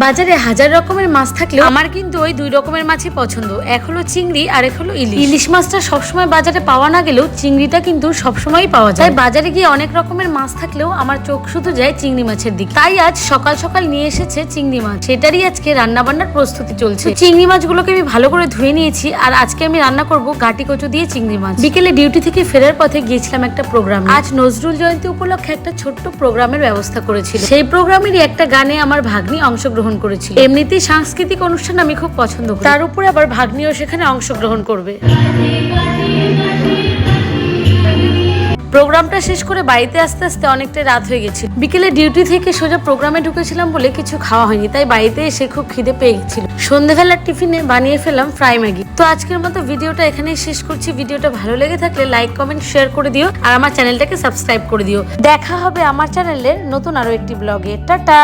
বাজারে হাজার রকমের মাছ থাকলেও আমার কিন্তু ওই দুই রকমের মাছই পছন্দ, এক হলো চিংড়ি আর এক হলো ইলিশ। ইলিশ মাছটা সবসময় বাজারে পাওয়া না গেলেও চিংড়িটা কিন্তু সবসময় পাওয়া যায়। বাজারে গিয়ে অনেক রকমের মাছ থাকলেও আমার চোখ শুধু যায় চিংড়ি মাছের দিকে। তাই আজ সকাল সকাল নিয়ে এসেছে চিংড়ি মাছ, সেটারই আজকে রান্না বান্নার প্রস্তুতি চলছে। চিংড়ি মাছগুলোকে আমি ভালো করে ধুয়ে নিয়েছি, আর আজকে আমি রান্না করব গাটি কচু দিয়ে চিংড়ি মাছ। বিকেলে ডিউটি থেকে ফেরার পথে গিয়েছিলাম একটা প্রোগ্রামে। আজ নজরুল জয়ন্তী উপলক্ষে একটা ছোট্ট প্রোগ্রামের ব্যবস্থা করেছিল। সেই প্রোগ্রামেরই একটা গানে আমার ভাগ্নি অংশগ্রহণ করেছিল। এমনিতেই সাংস্কৃতিক অনুষ্ঠান আমি খুব পছন্দ করি, তার উপরে আবার ভাগ্নিও সেখানে অংশগ্রহণ করবে। প্রোগ্রামটা শেষ করে বাড়িতে আসতে আসতে অনেকটা রাত হয়ে গেছিল। বিকেলে ডিউটি থেকে সোজা প্রোগ্রামে ঢুকেছিলাম বলে কিছু খাওয়া হয়নি, তাই বাড়িতে এসে খুব খিদে পেয়ে গেছিল। সন্ধ্যেবেলার টিফিনে বানিয়ে ফেলাম ফ্রাই ম্যাগি। তো আজকের মতো ভিডিওটা এখানেই শেষ করছি। ভিডিওটা ভালো লেগে থাকলে লাইক কমেন্ট শেয়ার করে দিও, আর আমার চ্যানেলটাকে সাবস্ক্রাইব করে দিও। দেখা হবে আমার চ্যানেলের নতুন আরো একটি ব্লগে। টাটা।